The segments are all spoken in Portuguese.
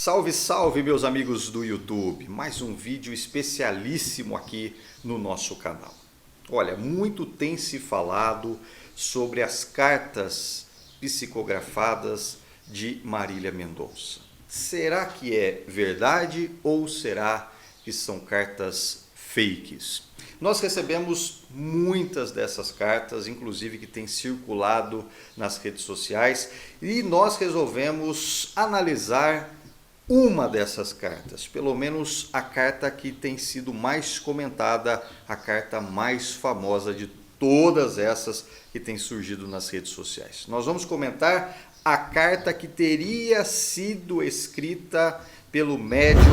Salve, salve, meus amigos do YouTube! Mais um vídeo especialíssimo aqui no nosso canal. Olha, muito tem se falado sobre as cartas psicografadas de Marília Mendonça. Será que é verdade ou será que são cartas fakes? Nós recebemos muitas dessas cartas, inclusive que têm circulado nas redes sociais, e nós resolvemos analisar uma dessas cartas, pelo menos a carta que tem sido mais comentada, a carta mais famosa de todas essas que têm surgido nas redes sociais. Nós vamos comentar a carta que teria sido escrita pelo médium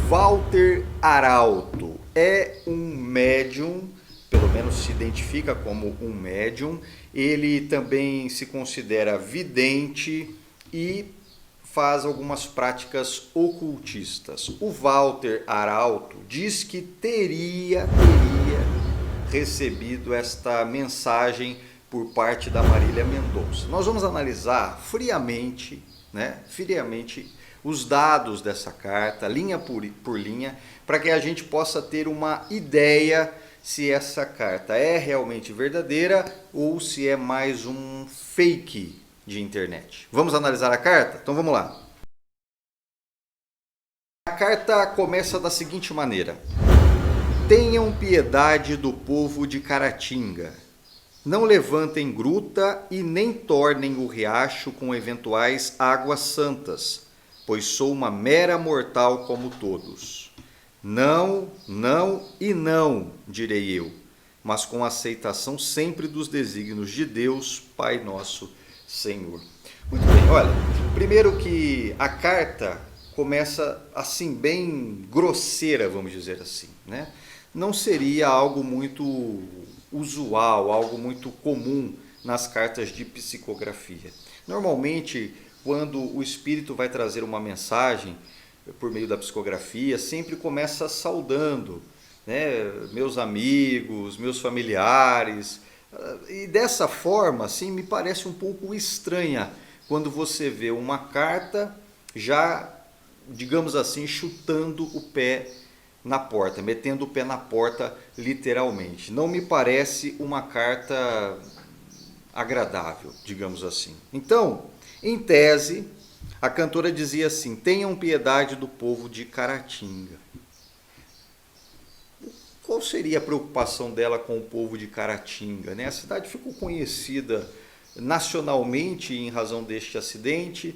Walter Arauto. É um médium, pelo menos se identifica como um médium, ele também se considera vidente e faz algumas práticas ocultistas. O Walter Arauto diz que teria recebido esta mensagem por parte da Marília Mendonça. Nós vamos analisar friamente os dados dessa carta, linha por linha, para que a gente possa ter uma ideia se essa carta é realmente verdadeira ou se é mais um fake de internet. Vamos analisar a carta? Então vamos lá. A carta começa da seguinte maneira: tenham piedade do povo de Caratinga. Não levantem gruta e nem tornem o riacho com eventuais águas santas, pois sou uma mera mortal como todos. Não, não e não, direi eu, mas com aceitação sempre dos desígnios de Deus, Pai nosso Senhor. Muito bem, olha, primeiro que a carta começa assim, bem grosseira, vamos dizer assim, né? Não seria algo muito usual, algo muito comum nas cartas de psicografia. Normalmente, quando o espírito vai trazer uma mensagem por meio da psicografia, sempre começa saudando, né, meus amigos, meus familiares, e dessa forma, assim, me parece um pouco estranha quando você vê uma carta já, digamos assim, chutando o pé na porta, metendo o pé na porta literalmente. Não me parece uma carta agradável, digamos assim. Então, em tese, a cantora dizia assim: tenham piedade do povo de Caratinga. Qual seria a preocupação dela com o povo de Caratinga, né? A cidade ficou conhecida nacionalmente em razão deste acidente.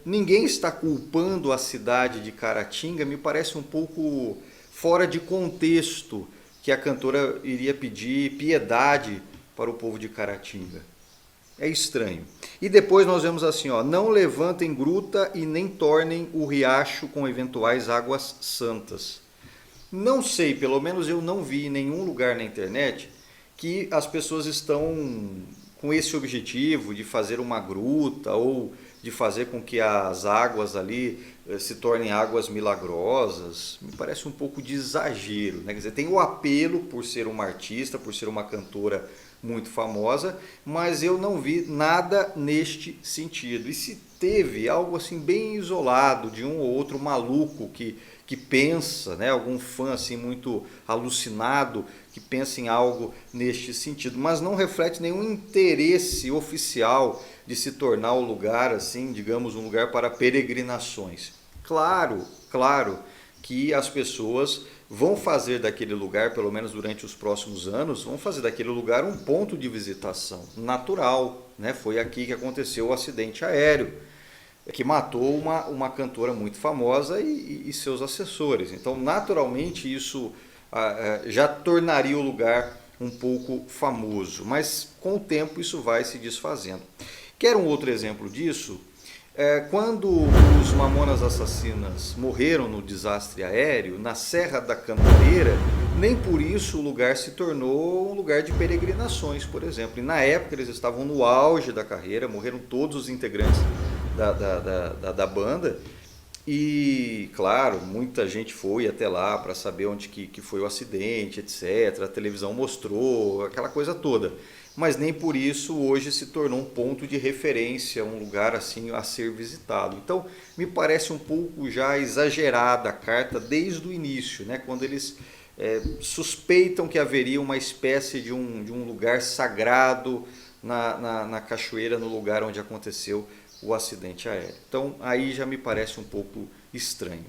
Ninguém está culpando a cidade de Caratinga. Me parece um pouco fora de contexto que a cantora iria pedir piedade para o povo de Caratinga. É estranho. E depois nós vemos assim, ó: não levantem gruta e nem tornem o riacho com eventuais águas santas. Não sei, pelo menos eu não vi em nenhum lugar na internet que as pessoas estão com esse objetivo de fazer uma gruta ou de fazer com que as águas ali se tornem águas milagrosas. Me parece um pouco de exagero, né? Quer dizer, tem o apelo por ser uma artista, por ser uma cantora muito famosa, mas eu não vi nada neste sentido. E se teve algo assim bem isolado de um ou outro maluco que pensa, né, algum fã assim muito alucinado que pensa em algo neste sentido, mas não reflete nenhum interesse oficial de se tornar o lugar assim, digamos, um lugar para peregrinações. Claro que as pessoas vão fazer daquele lugar, pelo menos durante os próximos anos, vão fazer daquele lugar um ponto de visitação natural, né? Foi aqui que aconteceu o acidente aéreo, que matou uma cantora muito famosa e seus assessores. Então, naturalmente, isso já tornaria o lugar um pouco famoso, mas com o tempo isso vai se desfazendo. Quer um outro exemplo disso? Quando os Mamonas Assassinas morreram no desastre aéreo, na Serra da Cantareira, nem por isso o lugar se tornou um lugar de peregrinações, por exemplo. E na época eles estavam no auge da carreira, morreram todos os integrantes da banda. E, claro, muita gente foi até lá para saber onde que foi o acidente, etc. A televisão mostrou, aquela coisa toda. mas nem por isso hoje se tornou um ponto de referência, um lugar assim a ser visitado. Então, me parece um pouco já exagerada a carta desde o início, né? Quando eles suspeitam que haveria uma espécie de um lugar sagrado na cachoeira, no lugar onde aconteceu o acidente aéreo. Então, aí já me parece um pouco estranho.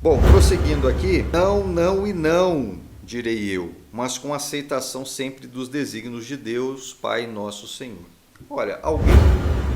Bom, prosseguindo aqui, não, não e não, direi eu, mas com aceitação sempre dos desígnios de Deus, Pai nosso Senhor. Olha, alguém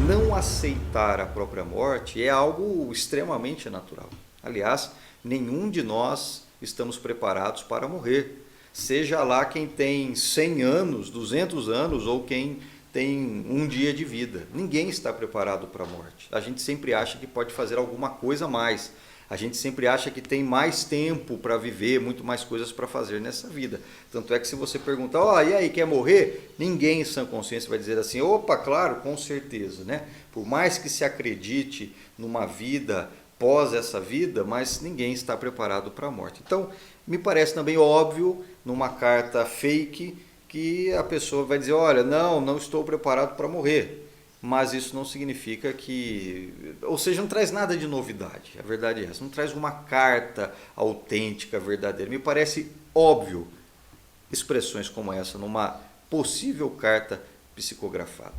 não aceitar a própria morte é algo extremamente natural. Aliás, nenhum de nós estamos preparados para morrer. Seja lá quem tem 100 anos, 200 anos ou quem tem um dia de vida. Ninguém está preparado para a morte. A gente sempre acha que pode fazer alguma coisa a mais. A gente sempre acha que tem mais tempo para viver, muito mais coisas para fazer nessa vida. Tanto é que se você perguntar, e aí, quer morrer? Ninguém em sã consciência vai dizer assim, opa, claro, com certeza, né? Por mais que se acredite numa vida pós essa vida, mas ninguém está preparado para a morte. Então, me parece também óbvio, numa carta fake, que a pessoa vai dizer, olha, não estou preparado para morrer. Mas isso não significa que... Ou seja, não traz nada de novidade, a verdade é essa. Não traz uma carta autêntica, verdadeira. Me parece óbvio expressões como essa numa possível carta psicografada.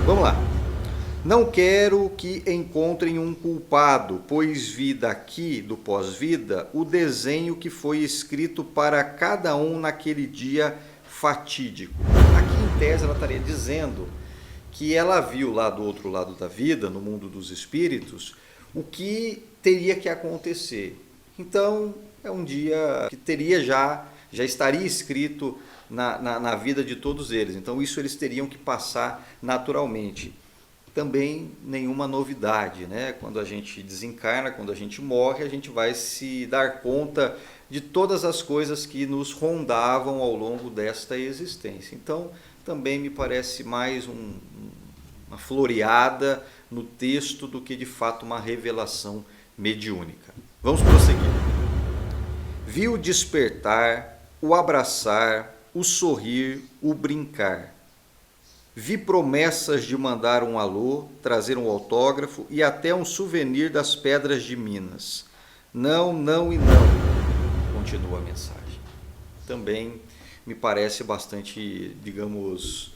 Vamos lá. Não quero que encontrem um culpado, pois vi daqui, do pós-vida, o desenho que foi escrito para cada um naquele dia fatídico. Aqui em tese ela estaria dizendo que ela viu lá do outro lado da vida, no mundo dos espíritos, o que teria que acontecer. Então, é um dia que teria já estaria escrito na vida de todos eles. Então, isso eles teriam que passar naturalmente. Também nenhuma novidade, né? Quando a gente desencarna, quando a gente morre, a gente vai se dar conta de todas as coisas que nos rondavam ao longo desta existência. Então, também me parece mais uma floreada no texto do que de fato uma revelação mediúnica. Vamos prosseguir. Vi o despertar, o abraçar, o sorrir, o brincar. Vi promessas de mandar um alô, trazer um autógrafo e até um souvenir das pedras de Minas. Não, não e não, continua a mensagem. Também me parece bastante, digamos,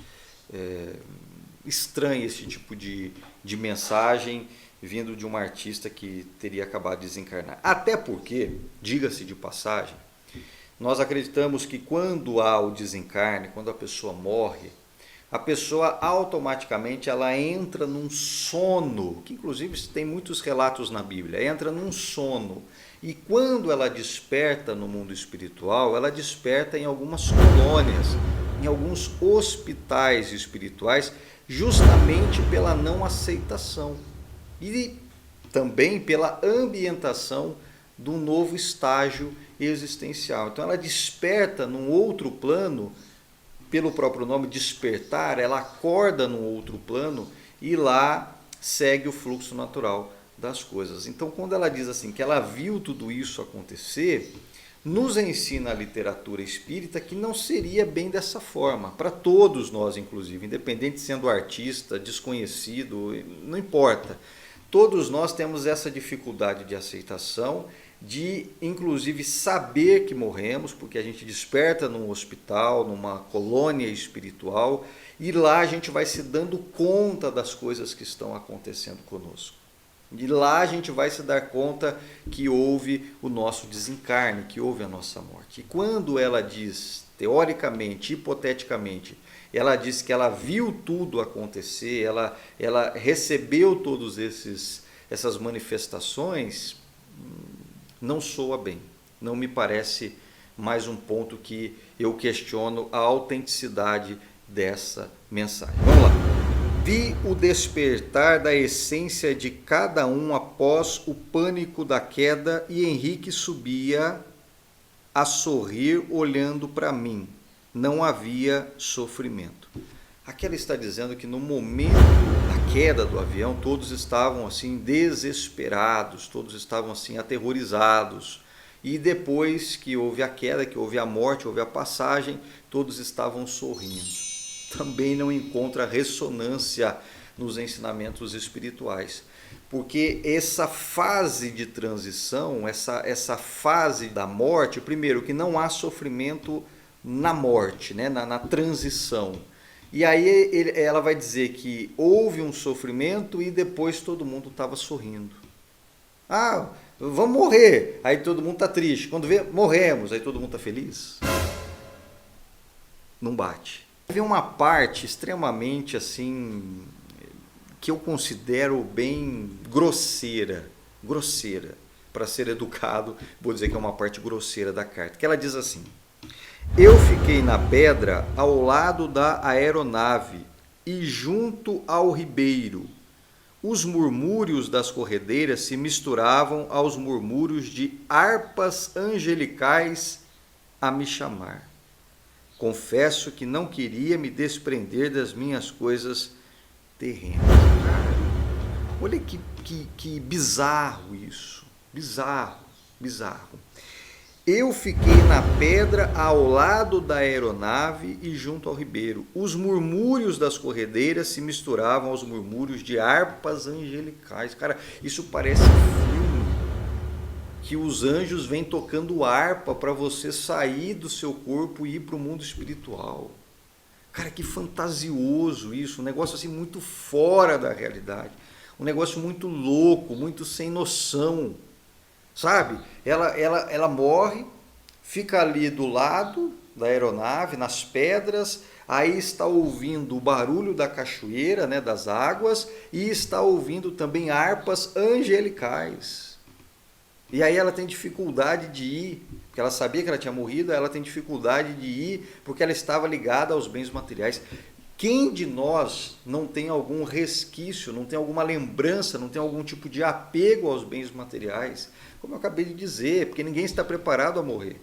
estranho esse tipo de mensagem vindo de uma artista que teria acabado de desencarnar. Até porque, diga-se de passagem, nós acreditamos que quando há o desencarne, quando a pessoa morre, a pessoa automaticamente ela entra num sono, que inclusive tem muitos relatos na Bíblia, entra num sono. E quando ela desperta no mundo espiritual, ela desperta em algumas colônias, em alguns hospitais espirituais, justamente pela não aceitação e também pela ambientação do novo estágio existencial. Então ela desperta num outro plano, pelo próprio nome despertar, ela acorda num outro plano e lá segue o fluxo natural das coisas. Então, quando ela diz assim que ela viu tudo isso acontecer, nos ensina a literatura espírita que não seria bem dessa forma, para todos nós, inclusive, independente sendo artista, desconhecido, não importa. Todos nós temos essa dificuldade de aceitação, de inclusive saber que morremos, porque a gente desperta num hospital, numa colônia espiritual, e lá a gente vai se dando conta das coisas que estão acontecendo conosco. E lá a gente vai se dar conta que houve o nosso desencarne, que houve a nossa morte. E quando ela diz, teoricamente, hipoteticamente, ela diz que ela viu tudo acontecer, ela recebeu todas essas manifestações, não soa bem. Não me parece mais um ponto que eu questiono a autenticidade dessa mensagem. Vamos lá. Vi o despertar da essência de cada um após o pânico da queda e Henrique subia a sorrir olhando para mim. Não havia sofrimento. Aqui ela está dizendo que no momento da queda do avião, todos estavam assim desesperados, todos estavam assim aterrorizados. E depois que houve a queda, que houve a morte, houve a passagem, todos estavam sorrindo. também não encontra ressonância nos ensinamentos espirituais. Porque essa fase de transição, essa fase da morte, primeiro, que não há sofrimento na morte, né? na transição. E aí ela vai dizer que houve um sofrimento e depois todo mundo estava sorrindo. Ah, vamos morrer, aí todo mundo está triste. Quando vê, morremos, aí todo mundo está feliz. Não bate. Tem uma parte extremamente assim, que eu considero bem grosseira, para ser educado, vou dizer que é uma parte grosseira da carta, que ela diz assim: eu fiquei na pedra ao lado da aeronave e junto ao ribeiro. Os murmúrios das corredeiras se misturavam aos murmúrios de harpas angelicais a me chamar. Confesso que não queria me desprender das minhas coisas terrenas. Olha que bizarro isso. Bizarro. Eu fiquei na pedra ao lado da aeronave e junto ao ribeiro. Os murmúrios das corredeiras se misturavam aos murmúrios de harpas angelicais. Cara, isso parece filme, que os anjos vêm tocando harpa para você sair do seu corpo e ir para o mundo espiritual. Cara, que fantasioso isso, um negócio assim muito fora da realidade. Um negócio muito louco, muito sem noção. Sabe? Ela morre, fica ali do lado da aeronave, nas pedras, aí está ouvindo o barulho da cachoeira, né, das águas, e está ouvindo também harpas angelicais. E aí ela tem dificuldade de ir, porque ela sabia que ela tinha morrido, ela tem dificuldade de ir, porque ela estava ligada aos bens materiais. Quem de nós não tem algum resquício, não tem alguma lembrança, não tem algum tipo de apego aos bens materiais? Como eu acabei de dizer, porque ninguém está preparado a morrer.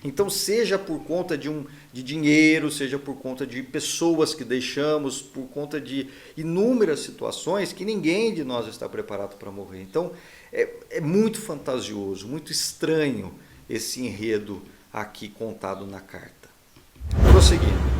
Então, seja por conta de dinheiro, seja por conta de pessoas que deixamos, por conta de inúmeras situações que ninguém de nós está preparado para morrer. Então, é muito fantasioso, muito estranho esse enredo aqui contado na carta. Prosseguindo.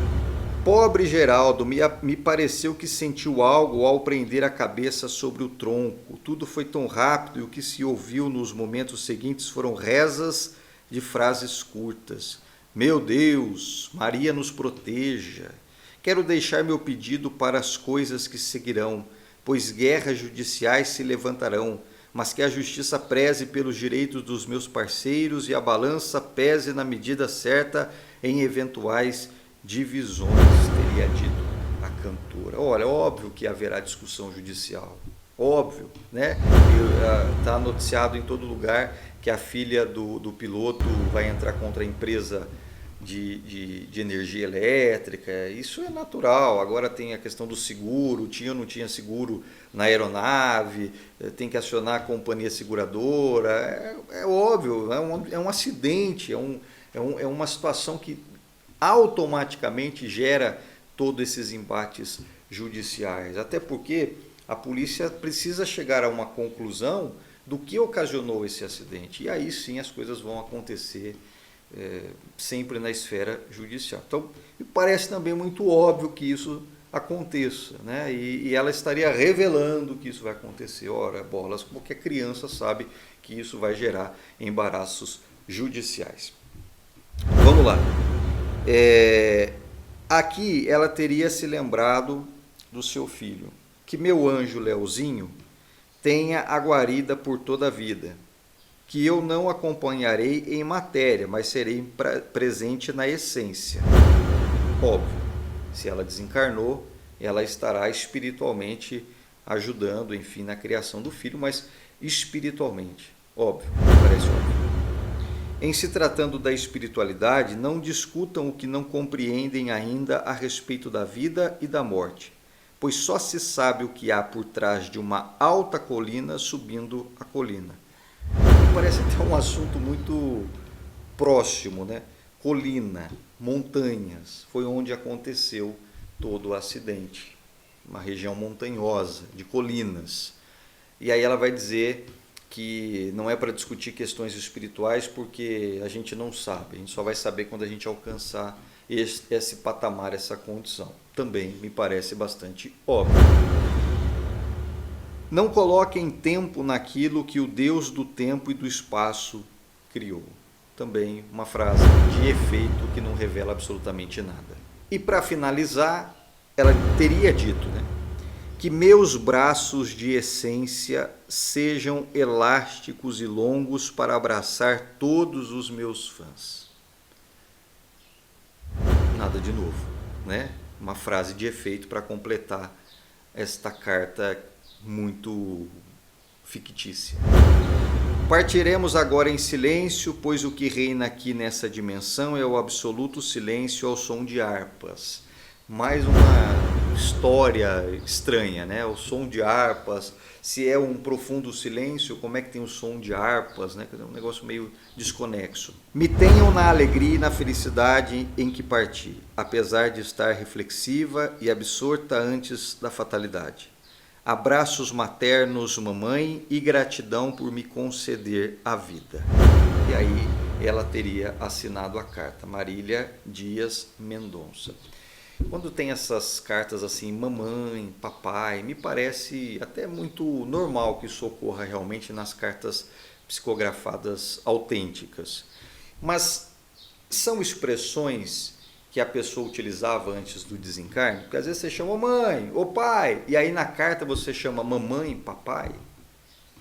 Pobre Geraldo, me pareceu que sentiu algo ao prender a cabeça sobre o tronco. Tudo foi tão rápido e o que se ouviu nos momentos seguintes foram rezas de frases curtas. Meu Deus, Maria nos proteja. Quero deixar meu pedido para as coisas que seguirão, pois guerras judiciais se levantarão, mas que a justiça preze pelos direitos dos meus parceiros e a balança pese na medida certa em eventuais divisões, teria dito a cantora. Olha, óbvio que haverá discussão judicial, óbvio, né? Está noticiado em todo lugar que a filha do piloto vai entrar contra a empresa de energia elétrica, isso é natural. Agora tem a questão do seguro, tinha ou não tinha seguro na aeronave, tem que acionar a companhia seguradora, é óbvio, é um acidente, é uma situação que automaticamente gera todos esses embates judiciais, até porque a polícia precisa chegar a uma conclusão do que ocasionou esse acidente, e aí sim as coisas vão acontecer sempre na esfera judicial. Então, me parece também muito óbvio que isso aconteça, né? E ela estaria revelando que isso vai acontecer. Ora, bolas, qualquer criança sabe que isso vai gerar embaraços judiciais. Vamos lá. Aqui ela teria se lembrado do seu filho, que meu anjo Leozinho tenha a guarida por toda a vida, que eu não acompanharei em matéria, mas serei presente na essência. Óbvio, se ela desencarnou, ela estará espiritualmente ajudando, enfim, na criação do filho, mas espiritualmente, óbvio, parece óbvio. Em se tratando da espiritualidade, não discutam o que não compreendem ainda a respeito da vida e da morte, pois só se sabe o que há por trás de uma alta colina subindo a colina. Parece até um assunto muito próximo, né? Colina, montanhas, foi onde aconteceu todo o acidente, uma região montanhosa, de colinas. E aí ela vai dizer que não é para discutir questões espirituais porque a gente não sabe, a gente só vai saber quando a gente alcançar esse patamar, essa condição. também me parece bastante óbvio. Não coloquem tempo naquilo que o Deus do tempo e do espaço criou. Também uma frase de efeito que não revela absolutamente nada. E para finalizar, ela teria dito, que meus braços de essência sejam elásticos e longos para abraçar todos os meus fãs. Nada de novo, Uma frase de efeito para completar esta carta muito fictícia. Partiremos agora em silêncio, pois o que reina aqui nessa dimensão é o absoluto silêncio ao som de harpas. Mais uma história estranha, O som de harpas, se é um profundo silêncio, como é que tem o som de harpas, É um negócio meio desconexo. Me tenham na alegria e na felicidade em que parti, apesar de estar reflexiva e absorta antes da fatalidade. Abraços maternos, mamãe, e gratidão por me conceder a vida. E aí ela teria assinado a carta, Marília Dias Mendonça. Quando tem essas cartas assim, mamãe, papai, me parece até muito normal que isso ocorra realmente nas cartas psicografadas autênticas. Mas são expressões que a pessoa utilizava antes do desencarne, porque às vezes você chama mãe ou pai, e aí na carta você chama mamãe, papai.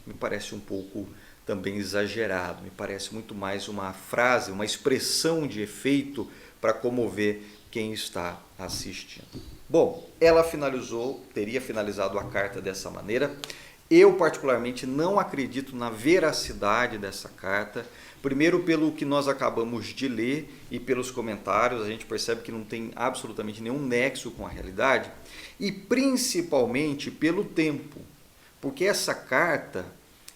Me parece um pouco também exagerado, me parece muito mais uma frase, uma expressão de efeito para comover quem está assistindo. Bom, ela teria finalizado a carta dessa maneira. Eu particularmente não acredito na veracidade dessa carta. Primeiro pelo que nós acabamos de ler e pelos comentários, a gente percebe que não tem absolutamente nenhum nexo com a realidade. E principalmente pelo tempo, porque essa carta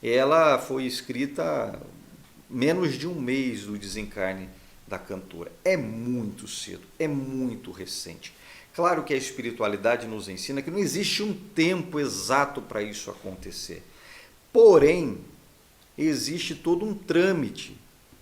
ela foi escrita menos de um mês do desencarne da cantora. É muito cedo, é muito recente. Claro que a espiritualidade nos ensina que não existe um tempo exato para isso acontecer. Porém, existe todo um trâmite,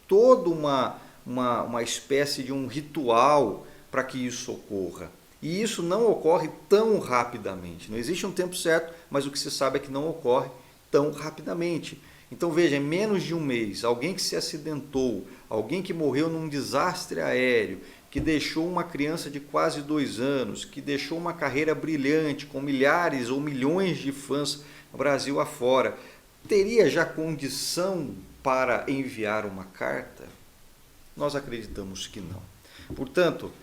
toda uma espécie de um ritual para que isso ocorra. E isso não ocorre tão rapidamente. Não existe um tempo certo, mas o que se sabe é que não ocorre tão rapidamente. Então veja, em menos de um mês, alguém que se acidentou, alguém que morreu num desastre aéreo, que deixou uma criança de quase 2 anos, que deixou uma carreira brilhante com milhares ou milhões de fãs no Brasil afora, teria já condição para enviar uma carta? Nós acreditamos que não. Portanto,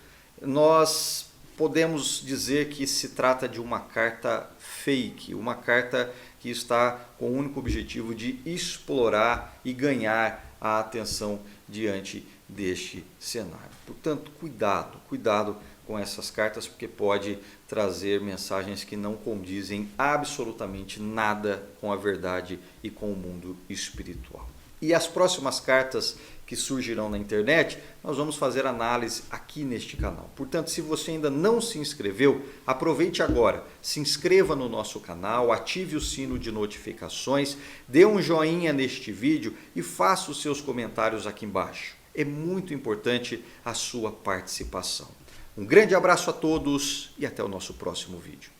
nós podemos dizer que se trata de uma carta fake, uma carta que está com o único objetivo de explorar e ganhar a atenção diante deste cenário. Portanto, cuidado com essas cartas, porque pode trazer mensagens que não condizem absolutamente nada com a verdade e com o mundo espiritual. E as próximas cartas que surgirão na internet, nós vamos fazer análise aqui neste canal. Portanto, se você ainda não se inscreveu, aproveite agora, se inscreva no nosso canal, ative o sino de notificações, dê um joinha neste vídeo e faça os seus comentários aqui embaixo. É muito importante a sua participação. Um grande abraço a todos e até o nosso próximo vídeo.